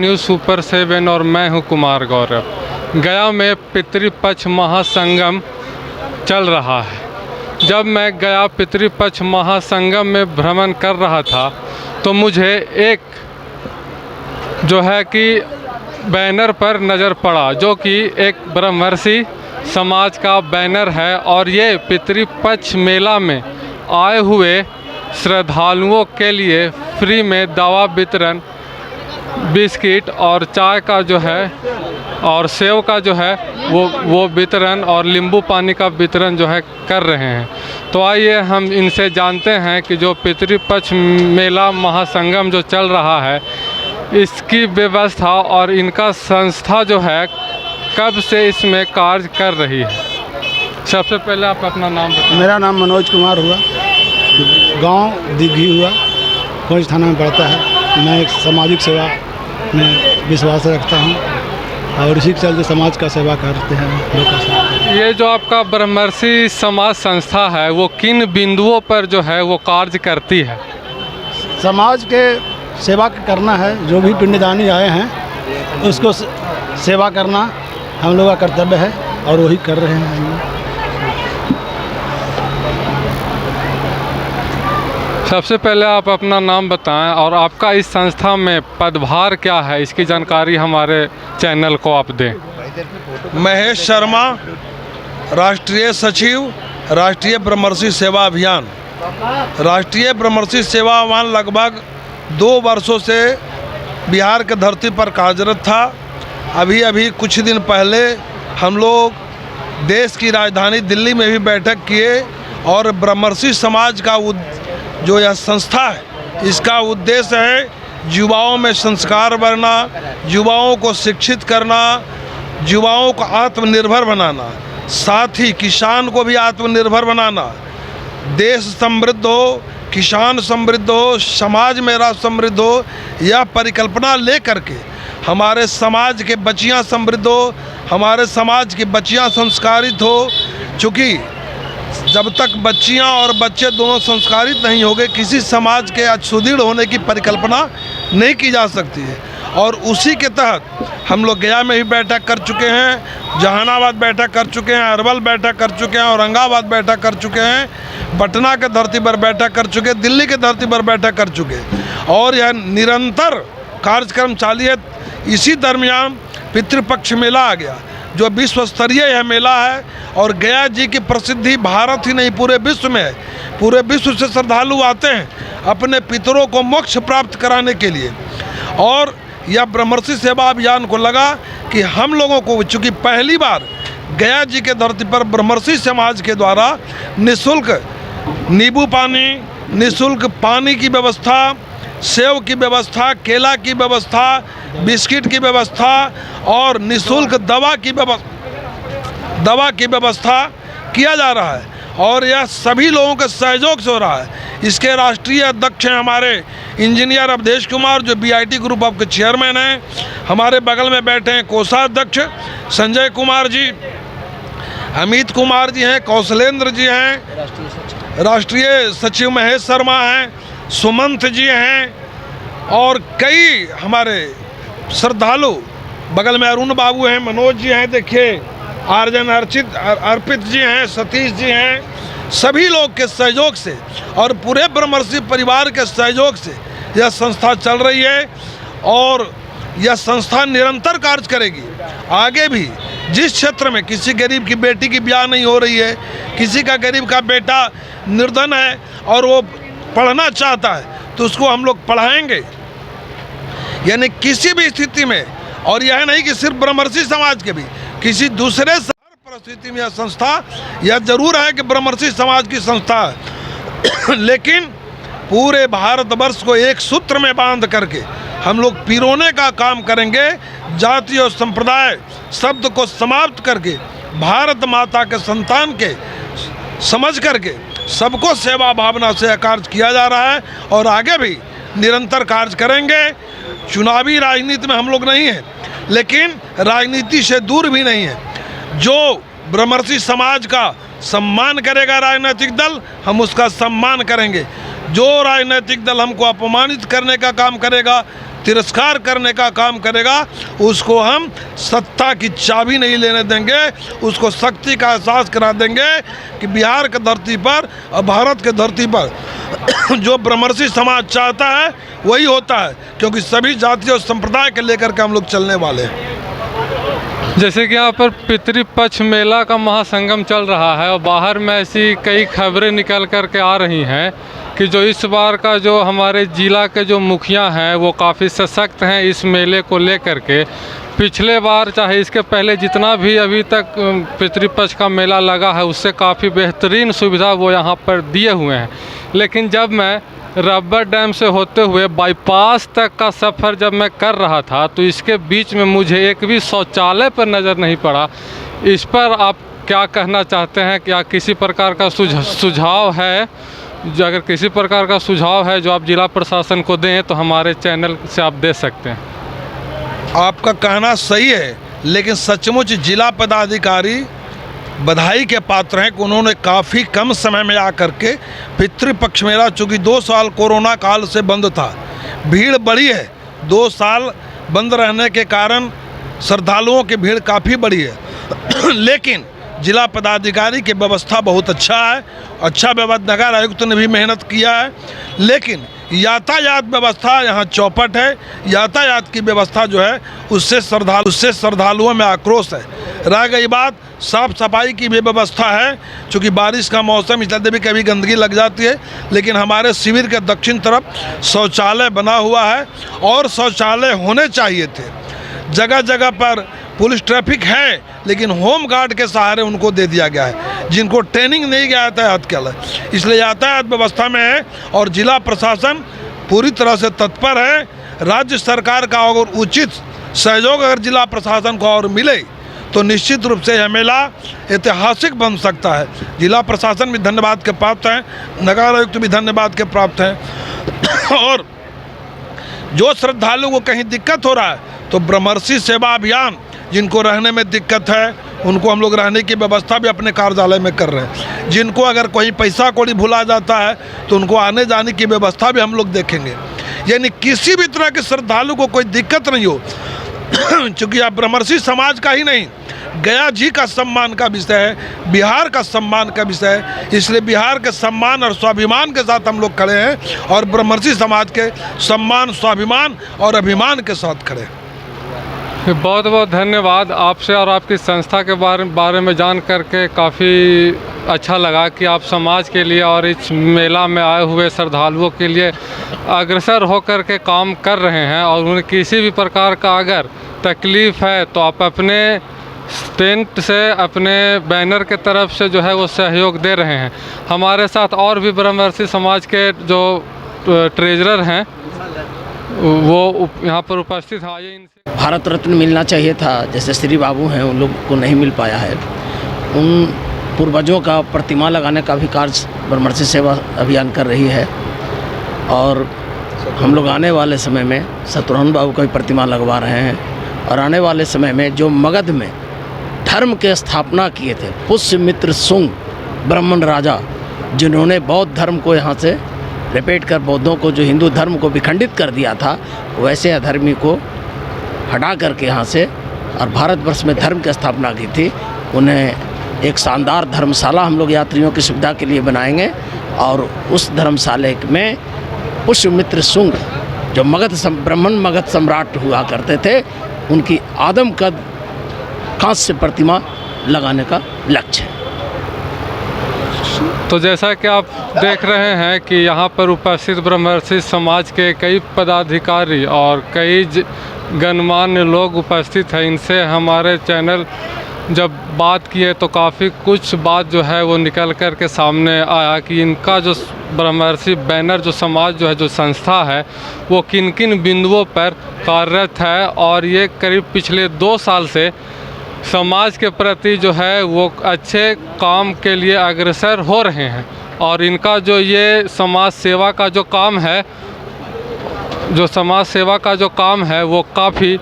News super 7 और मैं हूं कुमार गौरव। गया में पितृपक्ष महासंगम चल रहा है। जब मैं गया पितृपक्ष महासंगम में भ्रमण कर रहा था तो मुझे एक जो है कि बैनर पर नज़र पड़ा, जो कि एक ब्रह्मर्षि समाज का बैनर है और ये पितृपक्ष मेला में आए हुए श्रद्धालुओं के लिए फ्री में दवा वितरण, बिस्किट और चाय का जो है और सेव का जो है वो वितरण और नींबू पानी का वितरण जो है कर रहे हैं। तो आइए हम इनसे जानते हैं कि जो पितृपक्ष मेला महासंगम जो चल रहा है इसकी व्यवस्था और इनका संस्था जो है कब से इसमें कार्य कर रही है। सबसे पहले आप अपना नाम बताएं। मेरा नाम मनोज कुमार हुआ, गांव दिघी हुआ, कोच थाना में पड़ता है। मैं एक सामाजिक सेवा में विश्वास रखता हूं और इसी के चलते समाज का सेवा करते हैं लोगों का। ये जो आपका ब्रह्मर्षि समाज संस्था है वो किन बिंदुओं पर जो है वो कार्य करती है? समाज के सेवा करना है, जो भी पिंडदानी आए हैं उसको सेवा करना हम लोग का कर्तव्य है और वही कर रहे हैं। सबसे पहले आप अपना नाम बताएं और आपका इस संस्था में पदभार क्या है, इसकी जानकारी हमारे चैनल को आप दें। महेश शर्मा, राष्ट्रीय सचिव, राष्ट्रीय ब्रह्मर्षि सेवा अभियान। राष्ट्रीय ब्रह्मर्षि सेवा अभियान लगभग 2 वर्षों से बिहार के धरती पर कार्यरत था। अभी कुछ दिन पहले हम लोग देश की राजधानी दिल्ली में भी बैठक किए और ब्रह्मर्षि समाज का जो यह संस्था है इसका उद्देश्य है युवाओं में संस्कार भरना, युवाओं को शिक्षित करना, युवाओं को आत्मनिर्भर बनाना, साथ ही किसान को भी आत्मनिर्भर बनाना। देश समृद्ध हो, किसान समृद्ध हो, समाज मेरा समृद्ध हो, यह परिकल्पना ले करके हमारे समाज के बच्चियां समृद्ध हो, हमारे समाज की बच्चियां संस्कारित हो। चूँकि जब तक बच्चियां और बच्चे दोनों संस्कारित नहीं होंगे किसी समाज के सुदृढ़ होने की परिकल्पना नहीं की जा सकती है। और उसी के तहत हम लोग गया में भी बैठक कर चुके हैं, जहानाबाद बैठक कर चुके हैं, अरवल बैठक कर चुके हैं, औरंगाबाद बैठक कर चुके हैं, पटना के धरती पर बैठक कर चुके, दिल्ली के धरती पर बैठक कर चुके और यह निरंतर कार्यक्रम चालू है। इसी दरमियान पितृपक्ष मेला आ गया जो विश्व स्तरीय यह मेला है और गया जी की प्रसिद्धि भारत ही नहीं पूरे विश्व में है। पूरे विश्व से श्रद्धालु आते हैं अपने पितरों को मोक्ष प्राप्त कराने के लिए। और यह ब्रह्मर्षि सेवा अभियान को लगा कि हम लोगों को, चूँकि पहली बार गया जी के धरती पर ब्रह्मर्षि समाज के द्वारा निःशुल्क नींबू पानी, निःशुल्क पानी की व्यवस्था, सेव की व्यवस्था, केला की व्यवस्था, बिस्किट की व्यवस्था और निःशुल्क दवा की व्यवस्था किया जा रहा है और यह सभी लोगों के सहयोग से हो रहा है। इसके राष्ट्रीय अध्यक्ष हैं हमारे इंजीनियर अवधेश कुमार जो BIT ग्रुप ऑफ के चेयरमैन हैं। हमारे बगल में बैठे हैं कोषाध्यक्ष संजय कुमार जी, अमित कुमार जी हैं, कौशलेंद्र जी हैं, राष्ट्रीय सचिव महेश शर्मा हैं, सुमंत जी हैं और कई हमारे श्रद्धालु बगल में अरुण बाबू हैं, मनोज जी हैं, देखिए आर्जन अर्पित जी हैं, सतीश जी हैं। सभी लोग के सहयोग से और पूरे ब्रह्मर्षि परिवार के सहयोग से यह संस्था चल रही है और यह संस्था निरंतर कार्य करेगी। आगे भी जिस क्षेत्र में किसी गरीब की बेटी की ब्याह नहीं हो रही है, किसी का गरीब का बेटा निर्धन है और वो पढ़ना चाहता है तो उसको हम लोग पढ़ाएंगे, यानी किसी भी स्थिति में। और यह नहीं कि सिर्फ ब्रह्मर्षि समाज के भी, किसी दूसरे परिस्थिति में यह संस्था, यह जरूर है कि ब्रह्मर्षि समाज की संस्था है लेकिन पूरे भारतवर्ष को एक सूत्र में बांध करके हम लोग पिरोने का काम करेंगे। जाति और संप्रदाय शब्द को समाप्त करके भारत माता के संतान के समझ करके सबको सेवा भावना से कार्य किया जा रहा है और आगे भी निरंतर कार्य करेंगे। चुनावी राजनीति में हम लोग नहीं हैं लेकिन राजनीति से दूर भी नहीं है। जो ब्रह्मर्षि समाज का सम्मान करेगा राजनीतिक दल, हम उसका सम्मान करेंगे। जो राजनीतिक दल हमको अपमानित करने का काम करेगा तिरस्कार करने का काम करेगा, उसको हम सत्ता की चाबी नहीं लेने देंगे। उसको शक्ति का एहसास करा देंगे कि बिहार की धरती पर और भारत की धरती पर जो ब्रह्मर्षि समाज चाहता है वही होता है, क्योंकि सभी जाति और संप्रदाय के लेकर के हम लोग चलने वाले हैं। जैसे कि यहाँ पर पितृपक्ष मेला का महासंगम चल रहा है और बाहर में ऐसी कई खबरें निकल कर के आ रही हैं कि जो इस बार का जो हमारे ज़िला के जो मुखिया हैं वो काफ़ी सशक्त हैं इस मेले को लेकर के। पिछले बार चाहे इसके पहले जितना भी अभी तक पितृपक्ष का मेला लगा है उससे काफ़ी बेहतरीन सुविधा वो यहाँ पर दिए हुए हैं। लेकिन जब मैं रबर डैम से होते हुए बाईपास तक का सफ़र जब मैं कर रहा था तो इसके बीच में मुझे एक भी शौचालय पर नज़र नहीं पड़ा। इस पर आप क्या कहना चाहते हैं? क्या किसी प्रकार का सुझाव है? जो अगर किसी प्रकार का सुझाव है जो आप जिला प्रशासन को दें तो हमारे चैनल से आप दे सकते हैं। आपका कहना सही है, लेकिन सचमुच जिला पदाधिकारी बधाई के पात्र हैं कि उन्होंने काफ़ी कम समय में आकर के पितृपक्ष मेला, चूँकि 2 साल कोरोना काल से बंद था, भीड़ बढ़ी है। 2 साल बंद रहने के कारण श्रद्धालुओं की भीड़ काफ़ी बढ़ी है लेकिन जिला पदाधिकारी की व्यवस्था बहुत अच्छा है। अच्छा व्यवस्था, नगर आयुक्त ने भी मेहनत किया है, लेकिन यातायात व्यवस्था यहाँ चौपट है। यातायात की व्यवस्था जो है उससे श्रद्धालुओं में आक्रोश है। रह गई बात साफ़ सफाई की भी व्यवस्था है, चूँकि बारिश का मौसम इसलिए भी कभी गंदगी लग जाती है, लेकिन हमारे शिविर के दक्षिण तरफ शौचालय बना हुआ है और शौचालय होने चाहिए थे। जगह जगह पर पुलिस ट्रैफिक है, लेकिन होम गार्ड के सहारे उनको दे दिया गया है, जिनको ट्रेनिंग नहीं गया यातायात के लिए, इसलिए यातायात व्यवस्था में है। और जिला प्रशासन पूरी तरह से तत्पर है। राज्य सरकार का अगर उचित सहयोग अगर जिला प्रशासन को और मिले तो निश्चित रूप से यह मेला ऐतिहासिक बन सकता है। जिला प्रशासन भी धन्यवाद के प्राप्त हैं, नगर आयुक्त भी धन्यवाद के प्राप्त हैं। और जो श्रद्धालु को कहीं दिक्कत हो रहा है तो ब्रह्मर्षि सेवा अभियान, जिनको रहने में दिक्कत है उनको हम लोग रहने की व्यवस्था भी अपने कार्यालय में कर रहे हैं। जिनको अगर कोई पैसा कौड़ी भुला जाता है तो उनको आने जाने की व्यवस्था भी हम लोग देखेंगे, यानी किसी भी तरह के श्रद्धालु को कोई दिक्कत नहीं हो चूँकि आप ब्रह्मर्षि समाज का ही नहीं, गया जी का सम्मान का विषय है, बिहार का सम्मान का विषय है, इसलिए बिहार के सम्मान और स्वाभिमान के साथ हम लोग खड़े हैं और ब्रह्मर्षि समाज के सम्मान, स्वाभिमान और अभिमान के साथ खड़े हैं। बहुत बहुत धन्यवाद आपसे और आपकी संस्था के बारे में जान करके काफ़ी अच्छा लगा कि आप समाज के लिए और इस मेला में आए हुए श्रद्धालुओं के लिए अग्रसर होकर के काम कर रहे हैं। और उन्हें किसी भी प्रकार का अगर तकलीफ़ है तो आप अपने टेंट से, अपने बैनर के तरफ से जो है वो सहयोग दे रहे हैं। हमारे साथ और भी ब्रह्मर्षि समाज के जो ट्रेजरर हैं वो यहाँ पर उपस्थित हैं। आइए इनसे। भारत रत्न मिलना चाहिए था, जैसे श्री बाबू हैं उन लोग को नहीं मिल पाया है। उन पूर्वजों का प्रतिमा लगाने का भी कार्य ब्रह्मर्षि सेवा अभियान कर रही है और हम लोग आने वाले समय में शत्रुघ्न बाबू का भी प्रतिमा लगवा रहे हैं। और आने वाले समय में जो मगध में धर्म के स्थापना किए थे पुष्यमित्र शुंग ब्राह्मण राजा, जिन्होंने बौद्ध धर्म को यहाँ से लपेट कर बौद्धों को, जो हिंदू धर्म को विखंडित कर दिया था, वैसे अधर्मी को हटा करके यहाँ से और भारतवर्ष में धर्म की स्थापना की थी। उन्हें एक शानदार धर्मशाला हम लोग यात्रियों की सुविधा के लिए बनाएंगे और उस धर्मशाले में पुष्यमित्र शुंग जो ब्राह्मण मगध सम्राट हुआ करते थे, उनकी आदमकद कांस्य प्रतिमा लगाने का लक्ष्य है। तो जैसा कि आप देख रहे हैं कि यहाँ पर उपस्थित ब्रह्मर्षि समाज के कई पदाधिकारी और कई गणमान्य लोग उपस्थित हैं। इनसे हमारे चैनल जब बात किए तो काफ़ी कुछ बात जो है वो निकल कर के सामने आया कि इनका जो ब्रह्मर्षि बैनर जो समाज जो है, जो संस्था है, वो किन किन बिंदुओं पर कार्यरत है और ये करीब पिछले 2 साल से समाज के प्रति जो है वो अच्छे काम के लिए अग्रसर हो रहे हैं। और इनका जो ये समाज सेवा का जो काम है, वो काफ़ी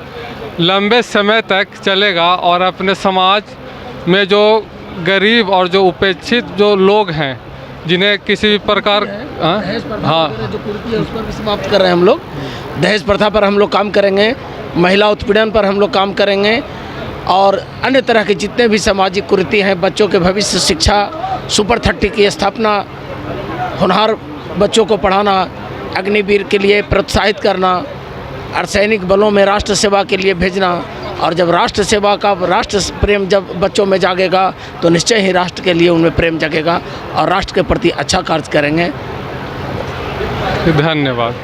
लंबे समय तक चलेगा और अपने समाज में जो गरीब और जो उपेक्षित जो लोग हैं, जिन्हें किसी भी प्रकार दहेज प्रथा हाँ वगैरह जो कुरीति है उस पर भी समाप्त कर रहे हैं हम लोग। दहेज प्रथा पर हम लोग काम करेंगे, महिला उत्पीड़न पर हम लोग काम करेंगे और अन्य तरह के जितने भी सामाजिक कुरीति हैं, बच्चों के भविष्य शिक्षा, सुपर 30 की स्थापना, होनहार बच्चों को पढ़ाना, अग्निवीर के लिए प्रोत्साहित करना, अर्धसैनिक बलों में राष्ट्र सेवा के लिए भेजना। और जब राष्ट्र सेवा का राष्ट्र प्रेम जब बच्चों में जागेगा तो निश्चय ही राष्ट्र के लिए उनमें प्रेम जगेगा और राष्ट्र के प्रति अच्छा कार्य करेंगे। धन्यवाद।